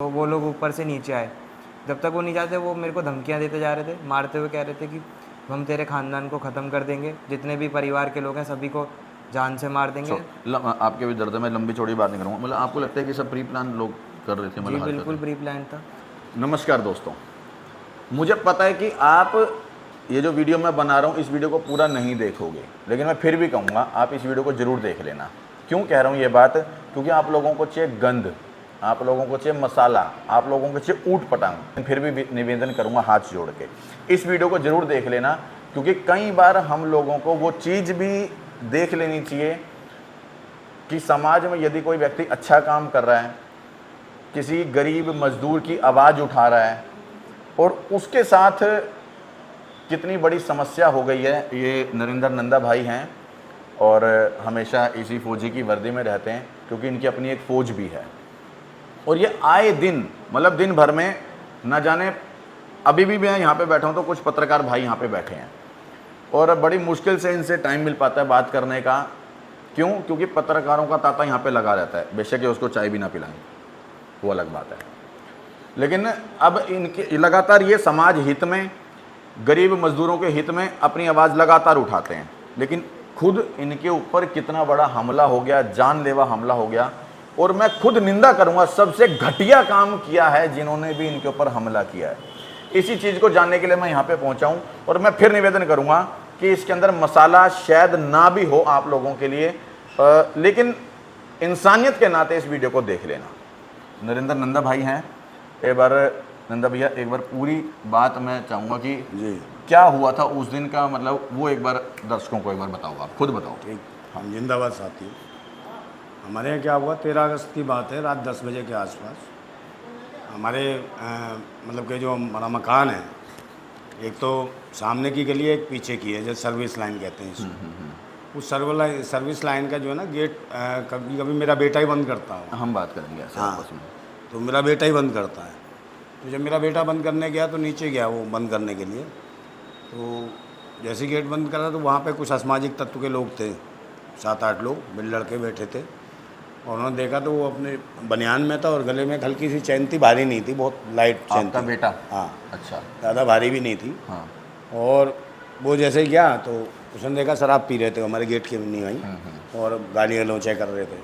तो वो लोग ऊपर से नीचे आए। जब तक वो नहीं जाते वो मेरे को धमकियाँ देते जा रहे थे, मारते हुए कह रहे थे कि हम तेरे ख़ानदान को ख़त्म कर देंगे, जितने भी परिवार के लोग हैं सभी को जान से मार देंगे। आपके भी दर्द में लंबी चौड़ी बात नहीं करूँगा, मतलब आपको लगता है कि सब प्री प्लान लोग कर रहे थे, जी मतलब बिल्कुल हरकतें? प्री प्लान था। नमस्कार दोस्तों, मुझे पता है कि आप ये जो वीडियो मैं बना रहा हूँ इस वीडियो को पूरा नहीं देखोगे, लेकिन मैं फिर भी कहूँगा आप इस वीडियो को ज़रूर देख लेना। क्यों कह रहा हूँ ये बात? क्योंकि आप लोगों को चाहिए गंद, आप लोगों को चाहिए मसाला, आप लोगों को चाहिए ऊट पटांग। फिर भी निवेदन करूँगा हाथ जोड़ के, इस वीडियो को ज़रूर देख लेना, क्योंकि कई बार हम लोगों को वो चीज़ भी देख लेनी चाहिए कि समाज में यदि कोई व्यक्ति अच्छा काम कर रहा है, किसी गरीब मजदूर की आवाज़ उठा रहा है और उसके साथ कितनी बड़ी समस्या हो गई है। ये नरेंद्र नंदा भाई हैं और हमेशा इसी फौजी की वर्दी में रहते हैं, क्योंकि इनकी अपनी एक फ़ौज भी है। और ये आए दिन, मतलब दिन भर में न जाने, अभी भी मैं यहाँ पे बैठा हूँ तो कुछ पत्रकार भाई यहाँ पे बैठे हैं और बड़ी मुश्किल से इनसे टाइम मिल पाता है बात करने का। क्यों? क्योंकि पत्रकारों का तांता यहाँ पे लगा रहता है, बेशक ये उसको चाय भी ना पिलाएं, वो अलग बात है। लेकिन अब इनके लगातार ये समाज हित में, गरीब मजदूरों के हित में अपनी आवाज़ लगातार उठाते हैं, लेकिन खुद इनके ऊपर कितना बड़ा हमला हो गया, जानलेवा हमला हो गया। और मैं खुद निंदा करूंगा, सबसे घटिया काम किया है जिन्होंने भी इनके ऊपर हमला किया है। इसी चीज़ को जानने के लिए मैं यहाँ पे पहुंचा हूं और मैं फिर निवेदन करूंगा कि इसके अंदर मसाला शायद ना भी हो आप लोगों के लिए, लेकिन इंसानियत के नाते इस वीडियो को देख लेना। नरेंद्र नंदा भाई हैं, एक बार नंदा भैया एक बार पूरी बात मैं चाहूँगा कि जी क्या हुआ था उस दिन का, मतलब वो एक बार दर्शकों को एक बार बताओ, आप खुद बताओ। ठीक, हम जिंदाबाद साथी। हमारे यहाँ क्या हुआ, 13 अगस्त की बात है, रात 10 बजे के आसपास हमारे मतलब कि जो हमारा मकान है, एक तो सामने की गली है, एक पीछे की है, जैसे सर्विस लाइन कहते हैं इसको। उस सर्विस लाइन का जो है ना गेट, कभी कभी मेरा बेटा ही बंद करता है। हम बात करेंगे ऐसे हाँ, आपस में। तो मेरा बेटा ही बंद करता है। तो जब मेरा बेटा बंद करने गया तो नीचे गया वो बंद करने के लिए, तो जैसे गेट बंद करा तो वहाँ पे कुछ असामाजिक तत्व के लोग थे, 7-8 लोग लड़के बैठे थे। और उन्होंने देखा तो वो अपने बनियान में था और गले में हल्की सी चैन थी, भारी नहीं थी, बहुत लाइट चैन आपका थी। बेटा? हाँ, अच्छा। ज़्यादा भारी भी नहीं थी। हाँ। और वो जैसे ही गया तो उसने देखा शराब पी रहे थे हमारे गेट के नहीं वहीं, और गालियाँ लोचे कर रहे थे।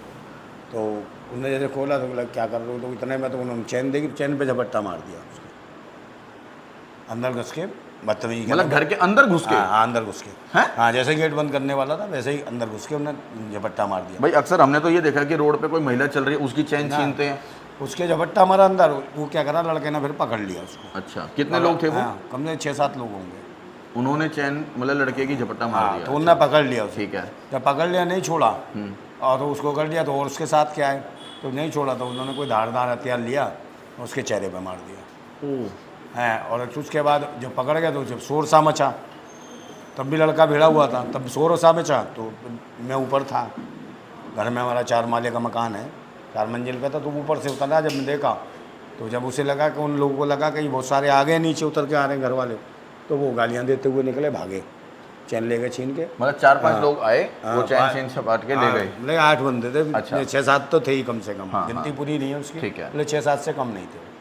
तो उन्होंने जैसे खोला तो बोला क्या कर रहे हो, तो इतने में तो उन्होंने चैन देखी, चैन पे झपट्टा मार दिया उसके अंदर घुस के, बदतमीजी। मतलब घर के अंदर घुस के? हाँ, अंदर घुस के। हैं? हाँ, जैसे गेट बंद करने वाला था वैसे ही अंदर घुस के उन्होंने झपट्टा मार दिया। भाई अक्सर हमने तो ये देखा कि रोड पे कोई महिला चल रही है उसकी चैन छीनते हैं। उसके झपट्टा मारा अंदर, वो क्या करा, लड़के ने फिर पकड़ लिया उसको। अच्छा, कितने लोग थे वो? हाँ, कम से 6-7 लोग होंगे। उन्होंने चैन, मतलब लड़के की झपट्टा मार हाँ, दिया? तो उन्होंने पकड़ लिया उसको। ठीक है। जब पकड़ लिया नहीं छोड़ा, और तो उसको कर दिया, तो और उसके साथ क्या है, तो नहीं छोड़ा, तो उन्होंने कोई धारदार हथियार लिया और उसके चेहरे पे मार दिया। है, और उसके बाद जब पकड़ गया तो जब शोर सा मचा, तब भी लड़का भिड़ा हुआ था, तब शोर सा मचा, तो मैं ऊपर था, घर में हमारा 4 माले का मकान है, 4 मंजिल का था। तो ऊपर से उतरा, जब मैं देखा तो जब उसे लगा कि उन लोगों को लगा कि बहुत सारे आ गए नीचे उतर के आ रहे हैं घर वाले, तो वो गालियाँ देते हुए निकले, भागे, चैन ले गए छीन के। मतलब 4-5 लोग आए, वो चैन छीन छपाट के ले गए? नहीं, 8 बंदे थे। अच्छा। 6-7 तो थे ही कम से कम। हाँ, गिनती हाँ। पूरी नहीं है उसकी। ठीक है। 6-7 से कम नहीं थे।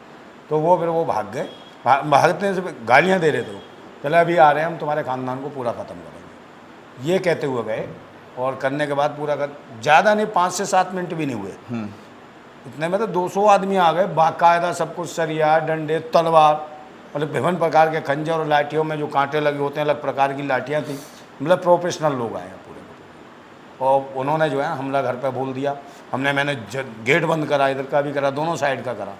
तो वो फिर वो भाग गए, भागते से गालियाँ दे रहे थे, चले अभी आ रहे हैं, हम तुम्हारे ख़ानदान को पूरा ख़त्म करेंगे, ये कहते हुए गए। और करने के बाद पूरा कर, ज़्यादा नहीं, 5 से 7 मिनट भी नहीं हुए, इतने में तो 200 आदमी आ गए, बाकायदा सब कुछ, सरिया, डंडे, तलवार, मतलब विभिन्न प्रकार के खंजर और लाठियों में जो कांटे लगे होते हैं, अलग प्रकार की लाठियाँ थी। मतलब प्रोफेशनल लोग आए हैं पूरे। और उन्होंने जो है हमला घर पे बोल दिया। मैंने गेट बंद करा, इधर का भी करा, दोनों साइड का करा,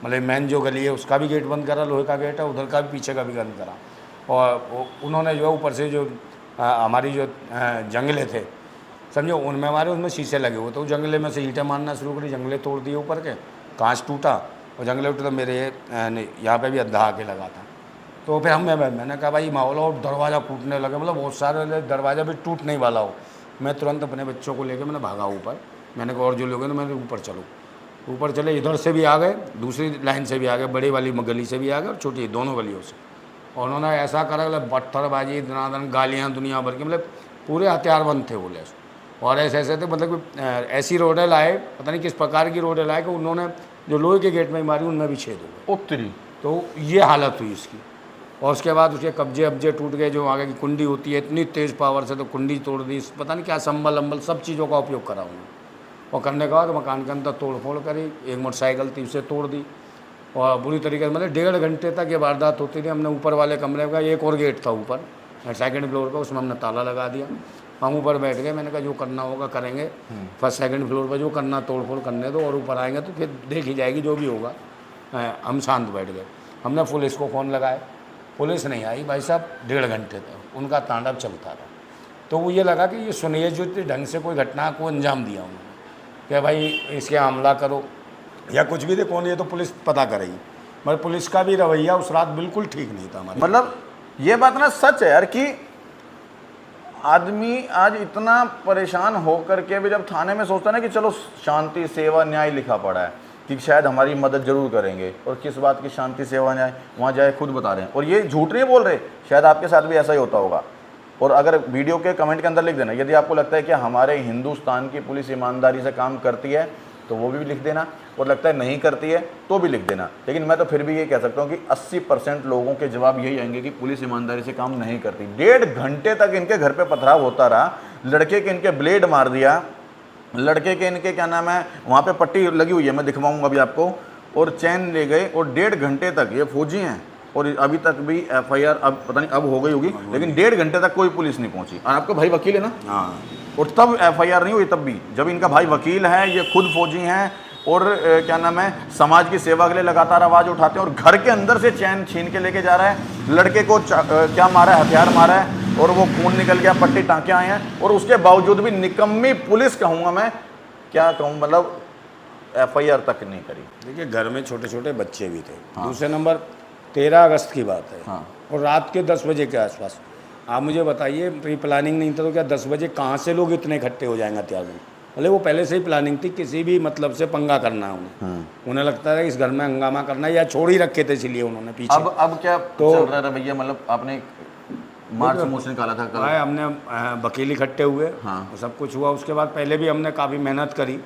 मतलब मेन जो गली है उसका भी गेट बंद करा, लोहे का गेट है, उधर का भी, पीछे का भी बंद करा। और उन्होंने जो है ऊपर से जो हमारी जो जंगले थे, समझो, उनमें हमारे उसमें शीशे लगे हुए, तो जंगले में से ईंटें मारना शुरू करी, जंगले तोड़ दिए ऊपर के, कांच टूटा और जंगले उठे, तो मेरे यहाँ पे भी अद्धा आके लगा था। तो फिर मैंने कहा भाई माहौल, और दरवाज़ा टूटने लगे, मतलब बहुत सारे दरवाज़ा भी टूटने ही वाला हो। मैं तुरंत अपने बच्चों को लेकर मैंने भागा ऊपर। मैंने कहा और जो लोग हैं, तो मैंने ऊपर चलो, ऊपर चले, इधर से भी आ गए, दूसरी लाइन से भी आ गए, बड़ी वाली गली से भी आ गए और छोटी दोनों गलियों से। और उन्होंने ऐसा करा, मतलब पत्थरबाजी, दनादन, गालियाँ दुनिया भर की, मतलब पूरे हथियारबंद थे बोले। और ऐसे ऐसे थे, मतलब ऐसी रोडें लाए, पता नहीं किस प्रकार की रोडें लाए कि उन्होंने जो लोहे के गेट में मारी उनमें भी छेद हो गए। उत्तरी तो ये हालत हुई इसकी। और उसके बाद उसके कब्जे अब्जे टूट गए, जो आगे की कुंडी होती है इतनी तेज़ पावर से, तो कुंडी तोड़ दी, पता नहीं क्या संभल अम्बल सब चीज़ों का उपयोग करा उन्होंने। और करने के बाद मकान के अंदर तोड़ फोड़ करी, एक मोटरसाइकिल थी उसे तोड़ दी, और बुरी तरीके से मतलब 1.5 घंटे तक ये वारदात होती रही। हमने ऊपर वाले कमरे का एक और गेट था ऊपर सेकंड फ्लोर का, उसमें हमने ताला लगा दिया। हम ऊपर बैठ गए, मैंने कहा जो करना होगा करेंगे, फर्स्ट सेकंड फ्लोर पर जो करना तोड़ फोड़ करने दो, और ऊपर आएंगे तो फिर देखी जाएगी जो भी होगा। हम शांत बैठ गए। हमने पुलिस को फ़ोन लगाए, पुलिस नहीं आई भाई साहब 1.5 घंटे तक उनका तांडव चलता रहा। तो वो ये लगा कि ये सुनियोजित ढंग से कोई घटना को अंजाम दिया उन्होंने कि भाई इसके हमला करो या कुछ भी, देखो ये तो पुलिस पता करेगी, मगर पुलिस का भी रवैया उस रात बिल्कुल ठीक नहीं था हमारे। मतलब ये बात ना सच है यार कि आदमी आज इतना परेशान होकर के भी जब थाने में सोचता है ना कि चलो शांति सेवा न्याय लिखा पड़ा है कि शायद हमारी मदद जरूर करेंगे, और किस बात की शांति सेवा न्याय, वहाँ जाए खुद बता रहे हैं। और ये झूठ नहीं बोल रहे, शायद आपके साथ भी ऐसा ही होता होगा। और अगर वीडियो के कमेंट के अंदर लिख देना यदि आपको लगता है कि हमारे हिंदुस्तान की पुलिस ईमानदारी से काम करती है तो वो भी लिख देना, और लगता है नहीं करती है तो भी लिख देना। लेकिन मैं तो फिर भी ये कह सकता हूँ कि 80% लोगों के जवाब यही आएंगे कि पुलिस ईमानदारी से काम नहीं करती। 1.5 घंटे तक इनके घर पे पथराव होता रहा, लड़के के इनके ब्लेड मार दिया, लड़के के इनके क्या नाम है वहाँ पे पट्टी लगी हुई है, मैं दिखवाऊंगा अभी आपको, और चैन ले गए। और 1.5 घंटे तक ये फौजी हैं, और अभी तक भी FIR अब पता नहीं अब हो गई होगी, लेकिन 1.5 घंटे तक कोई पुलिस नहीं पहुंची। और आपका भाई वकील है ना? हाँ। और तब FIR नहीं हुई, तब भी जब इनका भाई वकील है, ये खुद फौजी हैं, और क्या नाम है समाज की सेवा के लिए लगातार आवाज़ उठाते हैं, और घर के अंदर से चैन छीन के लेके जा रहा है, लड़के को क्या मारा है, हथियार मारा है, और वो खून निकल गया, पट्टी टाँके आए हैं, और उसके बावजूद भी निकम्मी पुलिस कहूँगा मैं, क्या कहूँ, मतलब FIR तक नहीं करी। देखिए घर में छोटे छोटे बच्चे भी थे। हाँ। दूसरे नंबर 13 अगस्त की बात है। हाँ। और रात के 10 बजे के आसपास। आप मुझे बताइए, प्री प्लानिंग नहीं था तो क्या 10 बजे कहाँ से लोग इतने इकट्ठे हो जाएंगे हथियार में? भले वो पहले से ही प्लानिंग थी, किसी भी मतलब से पंगा करना है उन्हें। उन्हें लगता है इस घर में हंगामा करना, या छोड़ ही रखे थे इसलिए उन्होंने पीछे। अब क्या तो चल रहा है भैया, मतलब आपने मार्च मोर्च निकाला था कल? हमने वकील इकट्ठे हुए। हाँ। सब कुछ हुआ। उसके बाद पहले भी हमने काफ़ी मेहनत करी,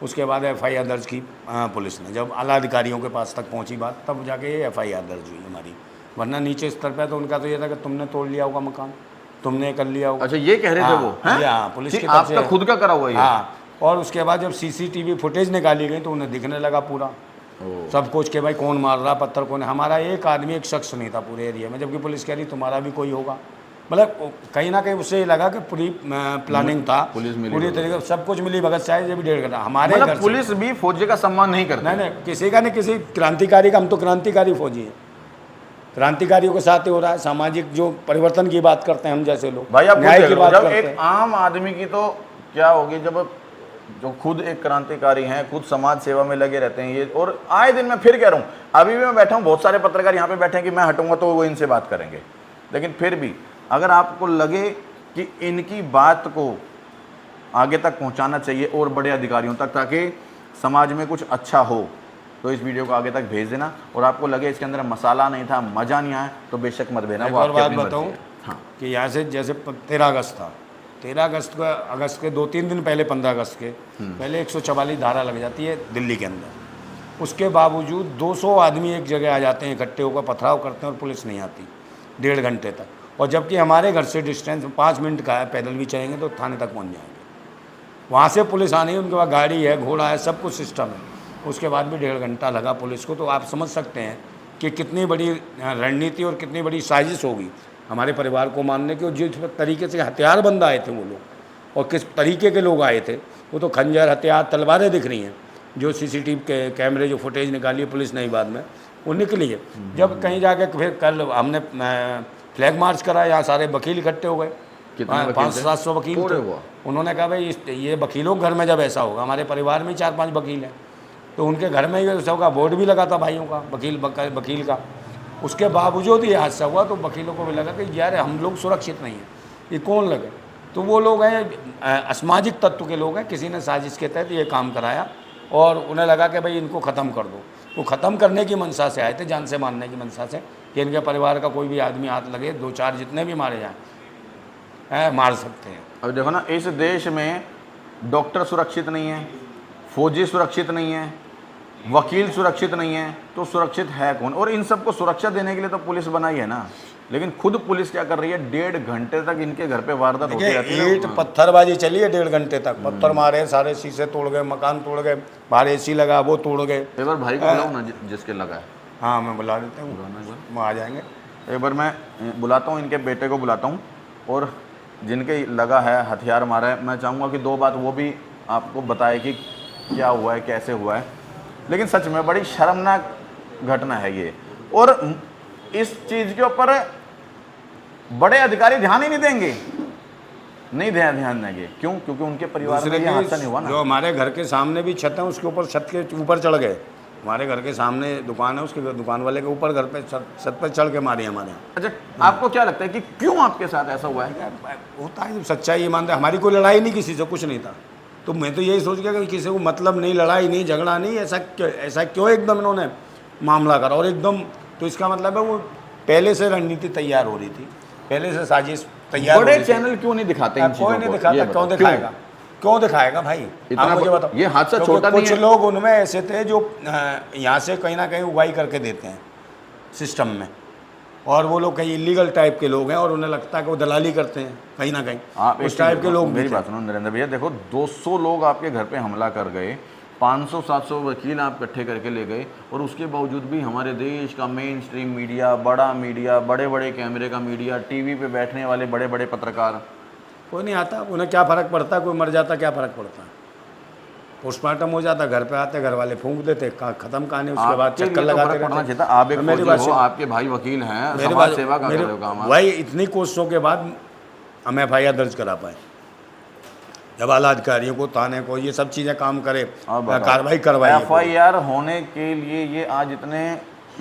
उसके बाद FIR दर्ज की पुलिस ने। जब आला अधिकारियों के पास तक पहुंची बात, तब जाके ये FIR दर्ज हुई हमारी, वरना नीचे स्तर पे तो उनका तो ये था कि तुमने तोड़ लिया होगा मकान, तुमने कर लिया होगा। अच्छा, ये कह रहे थे वो? हाँ, पुलिस की तरफ से आपका खुद का करा हुआ है? हाँ। और उसके बाद जब CCTV फुटेज निकाली गई तो उन्हें दिखने लगा पूरा सब कुछ कि भाई कौन मार रहा, पत्थर कौन है। हमारा एक आदमी, एक शख्स नहीं था पूरे एरिया में, जबकि पुलिस कह रही तुम्हारा भी कोई होगा। मतलब कहीं ना कहीं उससे लगा कि पूरी प्लानिंग था, पूरी तरीके से सब कुछ मिली भगत चाहे ये भी 1.5 घंटा हमारे घर। पुलिस भी फौजी का सम्मान नहीं करती? नहीं, किसी का नहीं, किसी क्रांतिकारी का। हम तो क्रांतिकारी फौजी हैं, क्रांतिकारियों के साथ ही हो रहा है। सामाजिक जो परिवर्तन की बात करते हैं हम जैसे लोग, भाई आप न्याय की बात जब करते एक हैं। आम आदमी की तो क्या होगी, जब जो खुद एक क्रांतिकारी हैं, खुद समाज सेवा में लगे रहते हैं ये, और आए दिन मैं फिर कह रहा हूँ, अभी भी मैं बैठा हूँ, बहुत सारे पत्रकार यहाँ पे बैठे हैं कि मैं हटूंगा तो वो इनसे बात करेंगे, लेकिन फिर भी अगर आपको लगे कि इनकी बात को आगे तक पहुँचाना चाहिए और बड़े अधिकारियों तक, ताकि समाज में कुछ अच्छा हो, तो इस वीडियो को आगे तक भेज देना। और आपको लगे इसके अंदर मसाला नहीं था, मज़ा नहीं आया, तो बेशक मत भेजना। एक और बात बताऊँ कि यहाँ से जैसे 13 अगस्त था, 13 अगस्त के 2-3 दिन पहले, 15 अगस्त के पहले 144 धारा लग जाती है दिल्ली के अंदर। उसके बावजूद 200 आदमी एक जगह आ जाते हैं, इकट्ठे होकर पथराव करते हैं, और पुलिस नहीं आती 1.5 घंटे तक। और जबकि हमारे घर से डिस्टेंस 5 मिनट का है, पैदल भी चलेंगे तो थाने तक पहुँच जाएंगे। वहाँ से पुलिस आनी है, उनके पास गाड़ी है, घोड़ा है, सब कुछ सिस्टम है, उसके बाद भी 1.5 घंटा लगा पुलिस को। तो आप समझ सकते हैं कि कितनी बड़ी रणनीति और कितनी बड़ी साजिश होगी हमारे परिवार को मारने की। और जिस तरीके से हथियार बंद आए थे वो लोग, और किस तरीके के लोग आए थे, वो तो खंजर, हथियार, तलवारें दिख रही हैं। जो CCTV के कैमरे जो फुटेज निकाली है पुलिस ने बाद में, वो निकली है। जब कहीं जाके फिर कल हमने फ्लैग मार्च करा, यहाँ सारे वकील इकट्ठे हो गए, 500-700 वकील थे। उन्होंने कहा भाई ये वकीलों के घर में जब ऐसा होगा, हमारे परिवार में 4-5 वकील हैं, तो उनके घर में ही ऐसा होगा। बोर्ड भी लगा था भाइयों का, वकील का। उसके बावजूद ये हादसा हुआ, तो वकीलों को भी लगा कि यार हम लोग सुरक्षित नहीं हैं, ये कौन लगे। तो वो लोग हैं असामाजिक तत्व के लोग हैं, किसी ने साजिश के तहत ये काम कराया, और उन्हें लगा कि भाई इनको ख़त्म कर दो। वो ख़त्म करने की मंशा से आए थे, जान से मारने की मंशा से, कि इनके परिवार का कोई भी आदमी हाथ लगे, 2-4 जितने भी मारे जाएँ मार सकते हैं। अब देखो ना, इस देश में डॉक्टर सुरक्षित नहीं है, फौजी सुरक्षित नहीं है, वकील सुरक्षित नहीं है तो सुरक्षित है कौन? और इन सबको सुरक्षा देने के लिए तो पुलिस बनाई है ना, लेकिन खुद पुलिस क्या कर रही है, 1.5 घंटे तक इनके घर पे वारदात होती रहती है। ईंट पत्थरबाजी चली है 1.5 घंटे तक, पत्थर मारे, सारे शीशे तोड़ गए, मकान तोड़ गए, बाहर AC लगा वो तोड़ गए। एक बार भाई को बुलाओ ना जिसके लगा है। हाँ मैं बुला देता हूँ, वो आ जाएंगे। एक बार मैं बुलाता हूँ, इनके बेटे को बुलाता हूँ, और जिनके लगा है, हथियार मारा है, मैं चाहूँगा कि 2 बात वो भी आपको बताए कि क्या हुआ है, कैसे हुआ है। लेकिन सच में बड़ी शर्मनाक घटना है ये, और इस चीज़ के ऊपर बड़े अधिकारी ध्यान ही नहीं देंगे, नहीं ध्यान देंगे। क्यों? क्योंकि उनके परिवार में ये हादसा नहीं हुआ ना। जो हमारे घर के सामने भी छत है, उसके ऊपर, छत के ऊपर चढ़ गए। हमारे घर के सामने दुकान है, उसके दुकान वाले के ऊपर घर पे छत पर चढ़ के मारी हमारे यहाँ। अच्छा, आपको क्या लगता है कि क्यों आपके साथ ऐसा हुआ है? होता है, सच्चाई ईमानदार। हमारी कोई लड़ाई नहीं किसी से, कुछ नहीं था। तो मैं तो यही सोच गया कि किसी को मतलब नहीं, लड़ाई नहीं, झगड़ा नहीं, ऐसा क्यों एकदम इन्होंने मामला करा। और एकदम, तो इसका मतलब है वो पहले से रणनीति तैयार हो रही थी, पहले से साजिश तैयार। बड़े चैनल क्यों नहीं दिखाते इन चीजों को? कोई नहीं दिखाता, क्यों दिखाएगा? क्यों दिखाएगा भाई? इतना मुझे बताओ, ये हादसा छोटा नहीं है। कुछ लोग उनमें ऐसे थे जो यहाँ से कहीं ना कहीं उगाई करके देते हैं सिस्टम में, और वो लोग कहीं इलीगल टाइप के लोग हैं, और उन्हें लगता है कि वो दलाली करते हैं कहीं ना कहीं। आप उस टाइप के लोग। मेरी बात सुनो नरेंद्र भैया, देखो 200 लोग आपके घर पे हमला कर गए, 500-700 वकील आप इकट्ठे करके ले गए, और उसके बावजूद भी हमारे देश का मेन स्ट्रीम मीडिया, बड़ा मीडिया, बड़े बड़े कैमरे का मीडिया, टीवी पे बैठने वाले बड़े बड़े पत्रकार, कोई नहीं आता। उन्हें क्या फ़र्क पड़ता, कोई मर जाता क्या फ़र्क पड़ता? पोस्टमार्टम हो जाता, घर पे आते, घर वाले फूंक देते, खत्म कहानी। उसके बाद चक्कर लगाते रहते। आप एक फौजी हो, आपके भाई वकील हैं, समाज सेवा का कर रहे हो काम। भाई इतनी कोशिशों के बाद हम FIR दर्ज करा पाए, जब आला अधिकारियों को, थाने को, ये सब चीज़ें काम करे, कार्रवाई करवाई। FIR होने के लिए ये आज इतने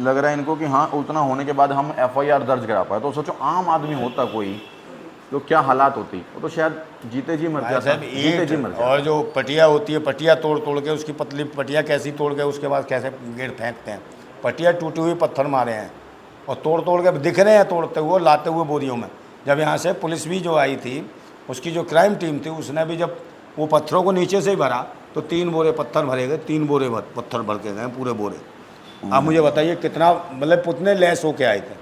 लग रहा है इनको कि हाँ, उतना होने के बाद हम FIR दर्ज करा पाए। तो सोचो आम आदमी होता कोई तो क्या हालात होती, वो तो शायद जीते जी मर जाता, जीते जी मर जाता। और जो पटिया होती है, पटिया तोड़ के, उसकी पतली पटिया कैसी तोड़ के उसके बाद कैसे गेट फेंकते हैं। पटिया टूटी हुई पत्थर मारे हैं, और तोड़ के दिख रहे हैं तोड़ते हुए, लाते हुए बोरियों में। जब यहाँ से पुलिस भी जो आई थी, उसकी जो क्राइम टीम थी, उसने भी जब वो पत्थरों को नीचे से ही भरा, तो 3 बोरे पत्थर भरे गए, 3 बोरे पत्थर भर के गए, पूरे बोरे। आप मुझे बताइए कितना, मतलब कितने लैस होके आए थे,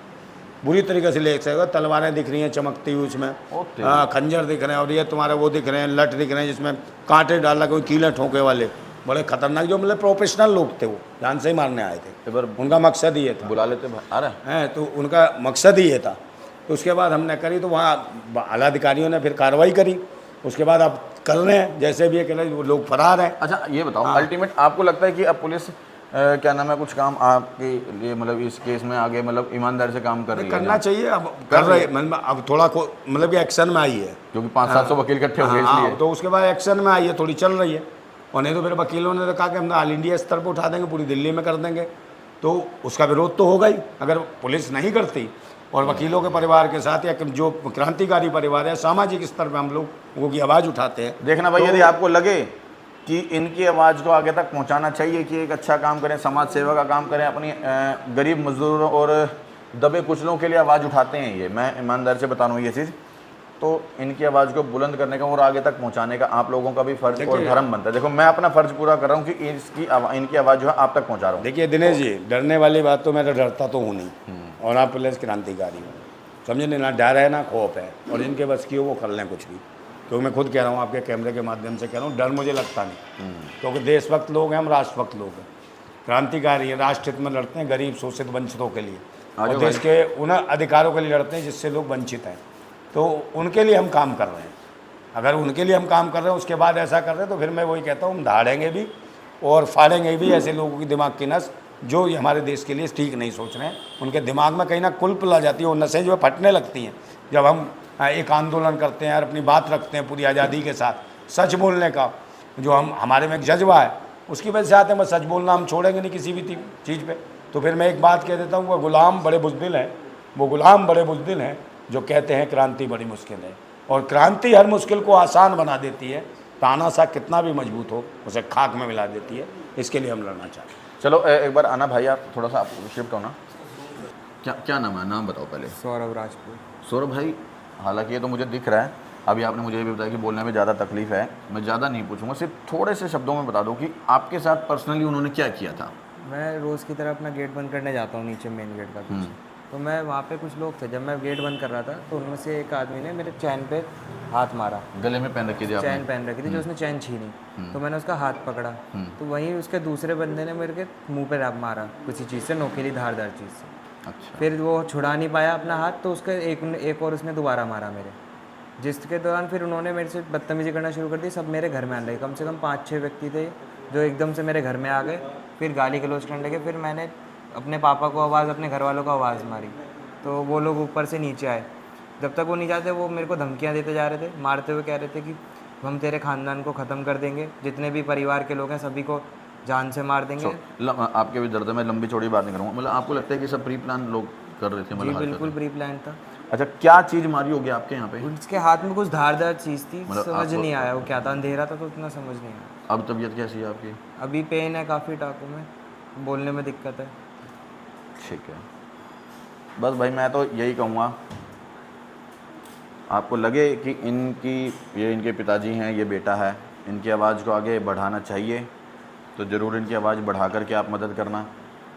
बुरी तरीके से ले सकते। तलवारें दिख रही हैं चमकती हुई उसमें, हाँ, खंजर दिख रहे हैं, और ये तुम्हारे वो दिख रहे हैं, लठ दिख रहे हैं जिसमें कांटे डाला, कोई कीले ठोके वाले, बड़े खतरनाक, जो मतलब प्रोफेशनल लोग थे, वो जान से ही मारने आए थे। उनका मकसद ही ये था। बुला लेते हैं, तो उनका मकसद ही ये था। तो उसके बाद हमने करी, तो वहाँ आला अधिकारियों ने फिर कार्रवाई करी। उसके बाद अब कर रहे हैं, जैसे भी ये कह रहे हैं, वो लोग फरार हैं। अच्छा ये बताओ, अल्टीमेट आपको लगता है कि अब पुलिस क्या नाम है, कुछ काम आपके लिए, मतलब इस केस में आगे, मतलब ईमानदारी से काम कर रही है? करना चाहिए, अब कर रहे हैं, मतलब अब थोड़ा मतलब कि एक्शन में आई है, क्योंकि 500-700 वकील इकट्ठे हो गए इसलिए। तो उसके बाद एक्शन में आई है, थोड़ी चल रही है। और नहीं तो फिर वकीलों ने तो कहा कि हम ऑल इंडिया स्तर पर उठा देंगे, पूरी दिल्ली में कर देंगे। तो उसका विरोध तो होगा ही अगर पुलिस नहीं करती। और वकीलों के परिवार के साथ, या जो क्रांतिकारी परिवार है, सामाजिक स्तर पर हम लोगों की आवाज़ उठाते हैं। देखना भाई, यदि आपको लगे कि इनकी आवाज़ को आगे तक पहुंचाना चाहिए, कि एक अच्छा काम करें, समाज सेवा का काम करें, अपनी गरीब मजदूरों और दबे कुचलों के लिए आवाज़ उठाते हैं, ये मैं ईमानदारी से बता रहा हूँ ये चीज़, तो इनकी आवाज़ को बुलंद करने का और आगे तक पहुंचाने का आप लोगों का भी फर्ज और धर्म बनता है। देखो मैं अपना फर्ज पूरा कर रहा हूँ कि इनकी आवाज़ जो है आप तक पहुँचा रहा हूँ। देखिए दिनेश जी, डरने वाली बात तो मैं तो डरता तो हूँ नहीं, और आप पुलिस क्रांतिकारी हो, समझे नहीं, ना डर है ना खौफ है, और इनके बस की हो वो कर लें कुछ भी। क्योंकि मैं खुद कह रहा हूँ, आपके कैमरे के माध्यम से कह रहा हूँ, डर मुझे लगता नहीं, क्योंकि देशभक्त लोग हैं हम, राष्ट्रभक्त लोग हैं, क्रांतिकारी हैं, राष्ट्र हित में लड़ते हैं, गरीब शोषित वंचितों के लिए, और देश के उन अधिकारों के लिए लड़ते हैं जिससे लोग वंचित हैं। तो उनके लिए हम काम कर रहे हैं। अगर उनके लिए हम काम कर रहे हैं, उसके बाद ऐसा कर रहे हैं, तो फिर मैं वही कहता हूँ, हम धाड़ेंगे भी और फाड़ेंगे भी ऐसे लोगों की दिमाग की नस जो हमारे देश के लिए ठीक नहीं सोच रहे हैं। उनके दिमाग में कहीं ना कुल्प ला जाती है, वो नसें जो है फटने लगती हैं जब हम एक आंदोलन करते हैं और अपनी बात रखते हैं पूरी आज़ादी के साथ, सच बोलने का जो हमारे में एक जज्बा है, उसकी वजह से आते हैं। मैं सच बोलना हम छोड़ेंगे नहीं किसी भी चीज़ पे। तो फिर मैं एक बात कह देता हूँ, वो गुलाम बड़े बुज़दिल हैं, वो गुलाम बड़े बुज़दिल हैं जो कहते हैं क्रांति बड़ी मुश्किल है, और क्रांति हर मुश्किल को आसान बना देती है। तानाशाह कितना भी मजबूत हो, उसे खाक में मिला देती है। इसके लिए हम लड़ना चाहते हैं। चलो एक बार आना भाई, आप थोड़ा सा आप शिफ्ट हो ना। क्या नाम है, नाम बताओ पहले। सौरभ राजपूत। सौरभ भाई, हालांकि ये तो मुझे दिख रहा है, अभी आपने मुझे ये भी बताया कि बोलने में ज़्यादा तकलीफ है, मैं ज़्यादा नहीं पूछूंगा, सिर्फ थोड़े से शब्दों में बता दो कि आपके साथ पर्सनली उन्होंने क्या किया था। मैं रोज़ की तरह अपना गेट बंद करने जाता हूँ नीचे मेन गेट का पीछे। तो मैं वहाँ पे कुछ लोग थे, जब मैं गेट बंद कर रहा था तो उनमें से एक आदमी ने मेरे चैन पे हाथ मारा। गले में पहन रखी थी आपने? चैन पहन रखी थी, जो उसने चैन छीनी, तो मैंने उसका हाथ पकड़ा, तो वहीं उसके दूसरे बंदे ने मेरे के मुंह पे रब मारा किसी चीज़ से, नोकीली धारदार चीज़ से। अच्छा। फिर वो छुड़ा नहीं पाया अपना हाथ, तो उसके एक और उसने दोबारा मारा मेरे, जिसके दौरान फिर उन्होंने मेरे से बदतमीजी करना शुरू कर दी। सब मेरे घर में आने लगे, कम से कम 5-6 व्यक्ति थे जो एकदम से मेरे घर में आ गए, फिर गाली गलौज करने लगे। फिर मैंने अपने पापा को आवाज़, अपने घर वालों को आवाज़ मारी, तो वो लोग ऊपर से नीचे आए। जब तक वो नहीं जाते, वो मेरे को धमकियाँ देते जा रहे थे, मारते हुए कह रहे थे कि हम तेरे ख़ानदान को ख़त्म कर देंगे, जितने भी परिवार के लोग हैं सभी को जान से मार देंगे। आपके भी दर्द में लंबी चौड़ी बात नहीं करूँगा, मतलब आपको लगता है कि सब प्री प्लान लोग कर रहे थे? जी मतलब बिल्कुल प्री प्लान था। अच्छा, क्या चीज़ मारी होगी आपके यहाँ पे? उसके हाथ में कुछ धारदार चीज़ थी, मतलब समझ नहीं आया वो क्या था, अंधेरा था तो उतना समझ नहीं आया। अब तबीयत कैसी है आपकी? अभी पेन है काफ़ी टाँकों में, बोलने में दिक्कत है। ठीक है, बस भाई मैं तो यही कहूँगा, आपको लगे कि ये इनके पिताजी हैं, ये बेटा है, इनकी आवाज़ को आगे बढ़ाना चाहिए तो ज़रूर इनकी आवाज़ बढ़ा करके आप मदद करना।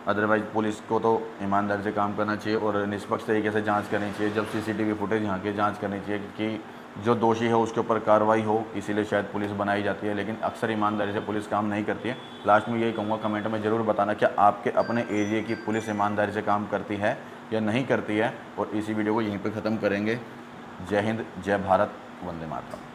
अदरवाइज़ पुलिस को तो ईमानदारी से काम करना चाहिए और निष्पक्ष तरीके से जांच करनी चाहिए। जब सीसीटीवी फुटेज यहाँ की जांच करनी चाहिए कि जो दोषी है उसके ऊपर कार्रवाई हो, इसीलिए शायद पुलिस बनाई जाती है, लेकिन अक्सर ईमानदारी से पुलिस काम नहीं करती है। लास्ट में यही कहूँगा, कमेंट में ज़रूर बताना क्या आपके अपने एरिया की पुलिस ईमानदारी से काम करती है या नहीं करती है। और इसी वीडियो को यहीं पर ख़त्म करेंगे। जय हिंद, जय भारत, वंदे मातरम।